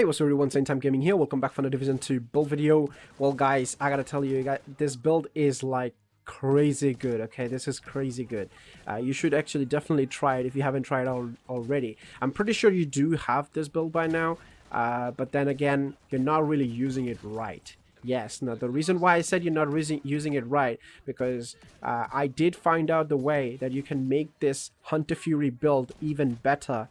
Hey, what's up everyone, Same Time Gaming here. Welcome back for another Division 2 build video. Well guys, I gotta tell you, this build is like crazy good, okay? This is crazy good. You should actually definitely try it if you haven't tried it already. I'm pretty sure you do have this build by now, but then again, you're not really using it right. Yes, now the reason why I said you're not using it right, because I did find out the way that you can make this Hunter Fury build even better.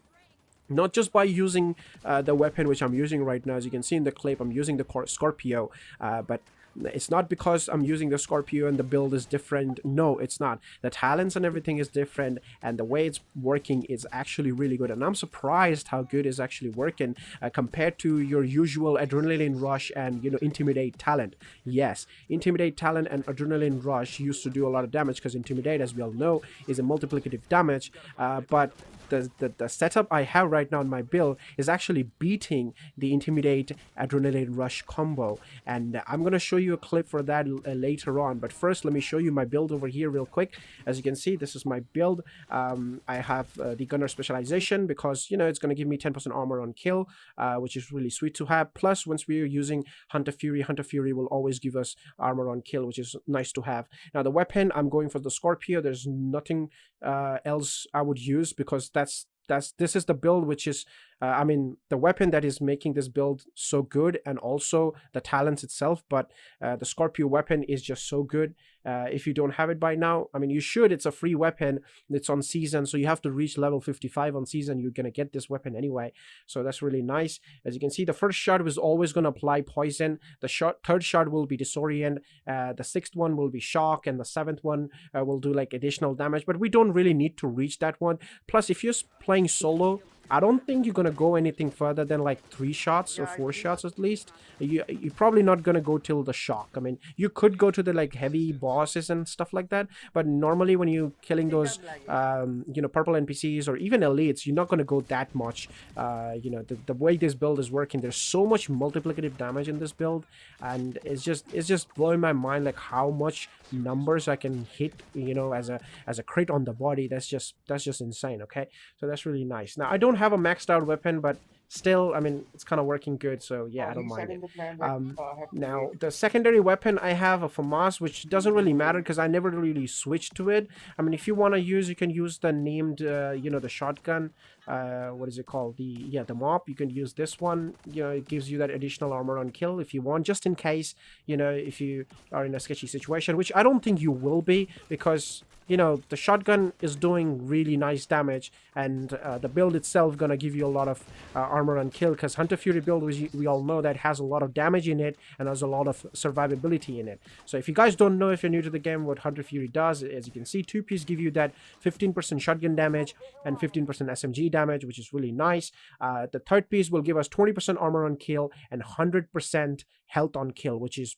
Not just by using the weapon which I'm using right now. As you can see in the clip, I'm using the Scorpio, but it's not because I'm using the Scorpio and the build is different. No, it's not. The talents and everything is different, and the way it's working is actually really good. And I'm surprised how good it's actually working compared to your usual Adrenaline Rush and, you know, Intimidate talent. Yes, Intimidate talent and Adrenaline Rush used to do a lot of damage because Intimidate, as we all know, is a multiplicative damage, but the setup I have right now in my build is actually beating the Intimidate Adrenaline Rush combo, and I'm gonna show you a clip for that later on. But first, let me show you my build over here real quick. As you can see, this is my build. I have the gunner specialization because, you know, it's gonna give me 10% armor on kill, which is really sweet to have. Plus, once we're using Hunter Fury will always give us armor on kill, which is nice to have. Now the weapon, I'm going for the Scorpio. There's nothing else I would use because this is the build which is I mean, the weapon that is making this build so good, and also the talents itself. But the Scorpio weapon is just so good. If you don't have it by now, I mean, you should. It's a free weapon. It's on season, so you have to reach level 55 on season. You're gonna get this weapon anyway, so that's really nice. As you can see, the first shot was always gonna apply poison. The third shot will be disorient. The sixth one will be shock, and the seventh one will do like additional damage. But we don't really need to reach that one. Plus, if you're playing solo, I don't think you're gonna go anything further than like 3 shots or 4 shots at least. You're probably not gonna go till the shock. I mean, you could go to the like heavy bosses and stuff like that, but normally when you're killing those you know, purple NPCs or even elites, you're not gonna go that much. You know, the way this build is working, there's so much multiplicative damage in this build, and it's just blowing my mind like how much numbers I can hit, you know, as a crit on the body. That's just insane. Okay, so that's really nice. Now I don't have a maxed out weapon, but still, I mean, it's kind of working good, so yeah, I don't mind it. Now the secondary weapon I have a FAMAS, which doesn't really matter because I never really switched to it. I mean, if you want to use, you can use the named you know, the shotgun, what is it called, the mop. You can use this one. You know, it gives you that additional armor on kill if you want, just in case, you know, if you are in a sketchy situation, which I don't think you will be, because, you know, the shotgun is doing really nice damage, and the build itself gonna give you a lot of armor on kill, because Hunter Fury build, we all know, that has a lot of damage in it and has a lot of survivability in it. So if you guys don't know, if you're new to the game, what Hunter Fury does, as you can see, 2-piece give you that 15% shotgun damage and 15% SMG damage, which is really nice. The third piece will give us 20% armor on kill and 100% health on kill, which is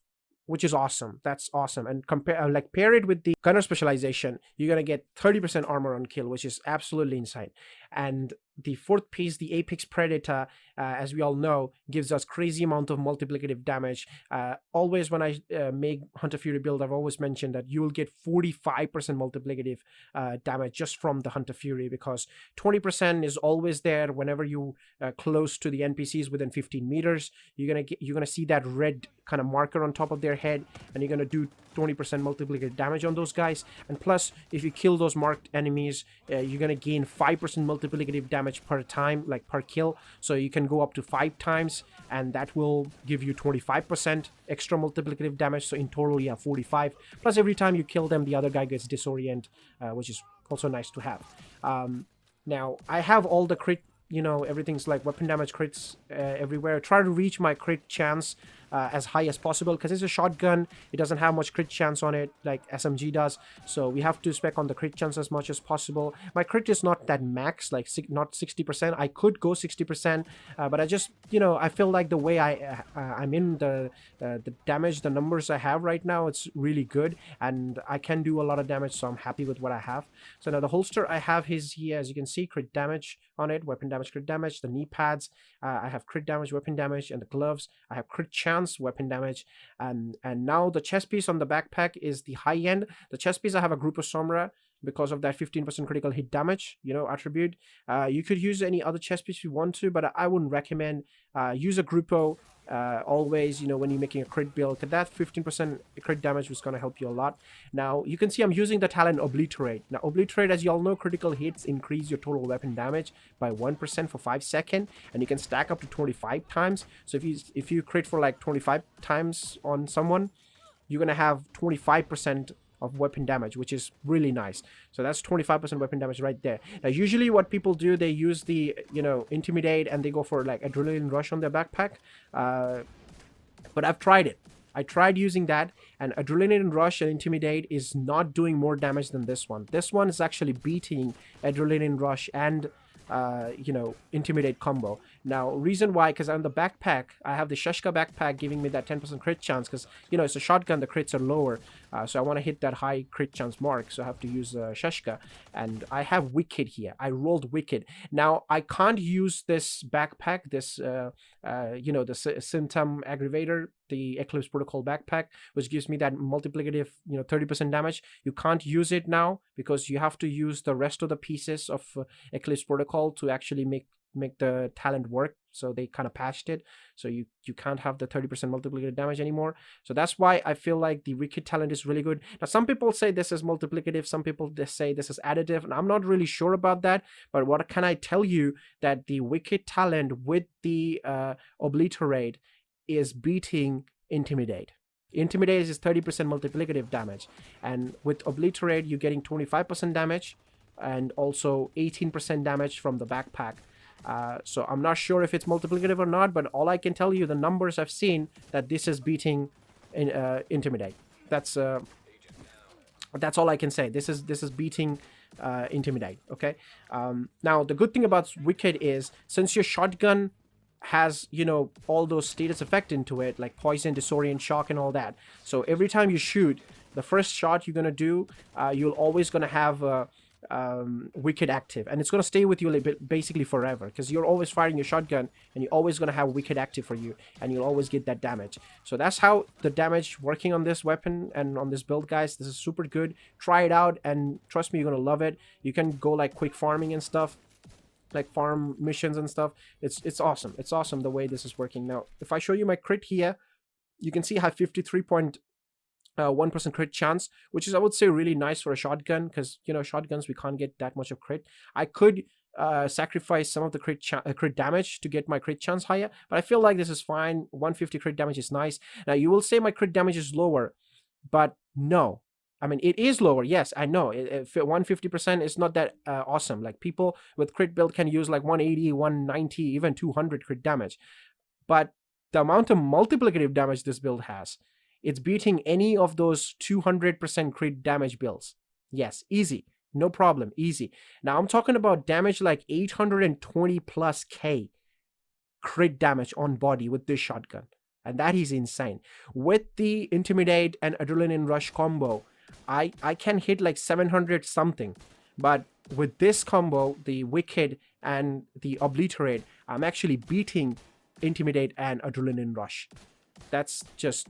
awesome. That's awesome. And compare, like, pair it with the gunner specialization, you're gonna get 30% armor on kill, which is absolutely insane. And the fourth piece, the Apex Predator, as we all know, gives us crazy amount of multiplicative damage. Always when I make Hunter Fury build, I've always mentioned that you will get 45% multiplicative damage just from the Hunter Fury, because 20% is always there whenever you close to the NPCs within 15 meters. You're gonna see that red kind of marker on top of their head, and you're gonna do 20% multiplicative damage on those guys. And plus, if you kill those marked enemies, you're gonna gain 5% multiplicative damage per time, like per kill. So you can go up to 5 times, and that will give you 25% extra multiplicative damage. So in total, you have 45. Plus, every time you kill them, the other guy gets disorient, which is also nice to have. Now I have all the crit, you know, everything's like weapon damage crits everywhere. Try to reach my crit chance as high as possible, because it's a shotgun. It doesn't have much crit chance on it like SMG does, so we have to spec on the crit chance as much as possible. My crit is not that max, like not 60%. I could go 60%, but I just, you know, I feel like the way I'm in the damage, the numbers I have right now, it's really good, and I can do a lot of damage, so I'm happy with what I have. So now the holster I have is here, as you can see, crit damage on it, weapon damage, crit damage. The knee pads, I have crit damage, weapon damage, and the gloves, I have crit chance, weapon damage. And now the chest piece on the backpack is the high end. The chest piece, I have a group of Sombra, because of that 15% critical hit damage, you know, attribute. You could use any other chest piece if you want to, but I wouldn't recommend. Use a Grupo always, you know, when you're making a crit build, because that 15% crit damage was going to help you a lot. Now, you can see I'm using the talent Obliterate. Now, Obliterate, as you all know, critical hits increase your total weapon damage by 1% for 5 seconds, and you can stack up to 25 times. So if you crit for like 25 times on someone, you're going to have 25% of weapon damage, which is really nice. So that's 25% weapon damage right there. Now, usually what people do, they use the, you know, Intimidate, and they go for like Adrenaline Rush on their backpack. But I've tried it. I tried using that, and Adrenaline Rush and Intimidate is not doing more damage than this one. This one is actually beating Adrenaline Rush and you know, Intimidate combo. Now, reason why, because on the backpack, I have the Sheshka backpack giving me that 10% crit chance, because, you know, it's a shotgun, the crits are lower, so I want to hit that high crit chance mark, so I have to use Sheshka, and I have Wicked here. I rolled Wicked. Now, I can't use this backpack, this, you know, the Symptom Aggravator, the Eclipse Protocol backpack, which gives me that multiplicative, you know, 30% damage. You can't use it now, because you have to use the rest of the pieces of Eclipse Protocol to actually make the talent work. So they kind of patched it, so you can't have the 30% multiplicative damage anymore. So that's why I feel like the Wicked talent is really good. Now, some people say this is multiplicative, some people say this is additive, and I'm not really sure about that. But what can I tell you, that the Wicked talent with the Obliterate is beating Intimidate. Intimidate is 30% multiplicative damage, and with Obliterate you're getting 25% damage and also 18% damage from the backpack. So I'm not sure if it's multiplicative or not, but all I can tell you, the numbers I've seen, that this is beating Intimidate. That's all I can say. This is beating Intimidate. Okay. Now, the good thing about Wicked is, since your shotgun has, you know, all those status effect into it, like poison, disorient, shock, and all that. So every time you shoot, the first shot you're gonna do, you're always gonna have Wicked active, and it's gonna stay with you a little bit, basically forever, because you're always firing your shotgun, and you're always gonna have Wicked active for you, and you'll always get that damage. So that's how the damage working on this weapon and on this build, guys. This is super good. Try it out, and trust me, you're gonna love it. You can go like quick farming and stuff, like farm missions and stuff. It's awesome. It's awesome the way this is working. Now, if I show you my crit here, you can see I have 53.1% crit chance, which is, I would say, really nice for a shotgun, because, you know, shotguns, we can't get that much of crit. I could sacrifice some of the crit damage to get my crit chance higher, but I feel like this is fine. 150 crit damage is nice. Now, you will say my crit damage is lower, but no. I mean, it is lower, yes, I know. 150% is not that awesome. Like, people with crit build can use like 180, 190, even 200 crit damage. But the amount of multiplicative damage this build has, it's beating any of those 200% crit damage builds. Yes, easy. No problem, easy. Now, I'm talking about damage like 820 plus K crit damage on body with this shotgun. And that is insane. With the Intimidate and Adrenaline Rush combo, I can hit like 700 something, but with this combo, the Wicked and the Obliterate, I'm actually beating Intimidate and Adrenaline Rush. That's just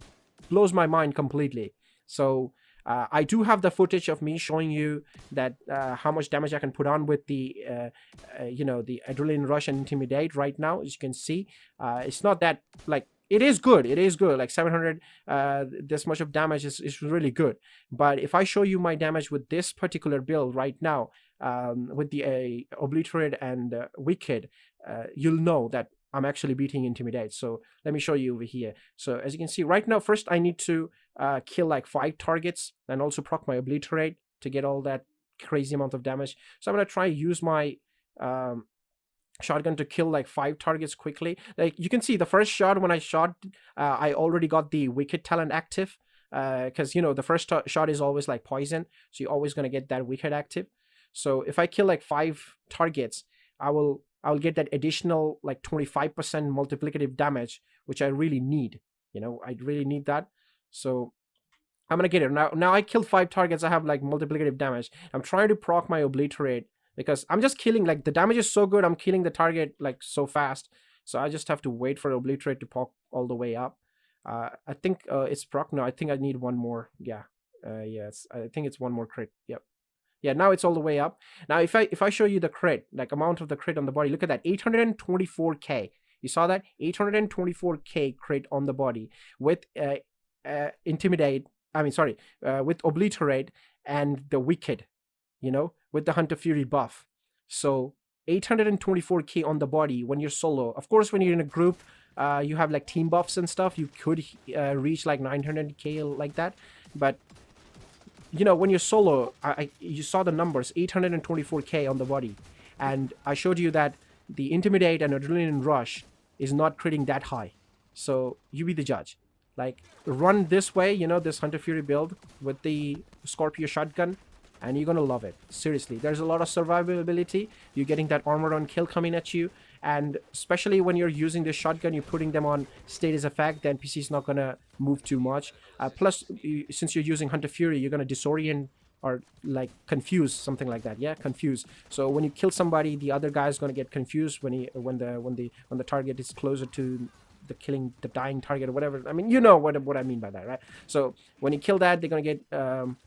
blows my mind completely. So I do have the footage of me showing you that how much damage I can put on with the you know, the Adrenaline Rush and Intimidate right now. As you can see, it's not that, like, it is good. It is good. Like 700, this much of damage is really good. But if I show you my damage with this particular build right now, with the Obliterate and Wicked, you'll know that I'm actually beating Intimidate. So let me show you over here. So as you can see right now, first I need to kill like 5 targets and also proc my Obliterate to get all that crazy amount of damage. So I'm going to try use my shotgun to kill like 5 targets quickly. Like, you can see the first shot, when I shot, I already got the Wicked talent active, because, you know, the first shot is always like poison, so you're always going to get that Wicked active. So if I kill like 5 targets, I'll get that additional like 25% multiplicative damage, which I really need. You know, I really need that. So I'm gonna get it. Now I killed 5 targets. I have like multiplicative damage. I'm trying to proc my Obliterate, because I'm just killing, like, the damage is so good, I'm killing the target like so fast. So I just have to wait for Obliterate to proc all the way up. I think it's proc. No, I think I need one more. Yeah. Yes, I think it's one more crit. Yep. Yeah, now it's all the way up. Now if I show you the crit, like amount of the crit on the body, look at that, 824k. You saw that? 824k crit on the body with intimidate. I mean, sorry, with obliterate and the wicked, with the Hunter Fury buff. So 824k on the body when you're solo. Of course, when you're in a group, you have like team buffs and stuff. You could reach like 900k like that, but when you're solo, you saw the numbers, 824k on the body, and I showed you that the intimidate and adrenaline rush is not critting that high. So you be the judge. Like, run this way, this Hunter Fury build with the Scorpio shotgun, and you're gonna love it. Seriously, there's a lot of survivability. You're getting that armor on kill coming at you, and especially when you're using this shotgun, you're putting them on status effect. The NPC is not gonna move too much. Plus, since you're using Hunter Fury, you're gonna disorient or like confuse, something like that. Yeah, confuse. So when you kill somebody, the other guy is gonna get confused when the target is closer to the dying target or whatever. I mean, you know what I mean by that, right? So when you kill that, they're gonna get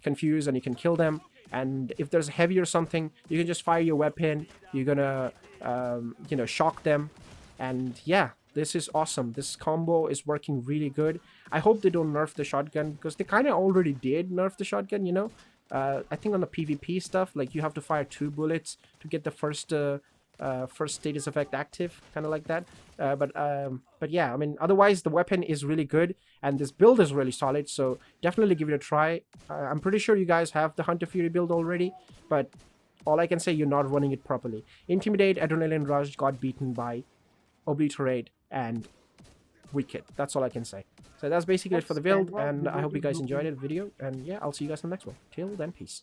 confused, and you can kill them. And if there's heavy or something, you can just fire your weapon. You're gonna shock them. And yeah, this is awesome. This combo is working really good. I hope they don't nerf the shotgun, because they kind of already did nerf the shotgun. I think on the PvP stuff, like, you have to fire 2 bullets to get the first status effect active, kind of like that. But yeah, I mean, otherwise the weapon is really good, and this build is really solid. So definitely give it a try. I'm pretty sure you guys have the Hunter Fury build already, but all I can say, you're not running it properly. Intimidate, Adrenaline Rush got beaten by Obliterate and Wicked. That's all I can say. So that's basically it for the build, and I hope you guys enjoyed the video, and yeah, I'll see you guys in the next one. Till then, peace.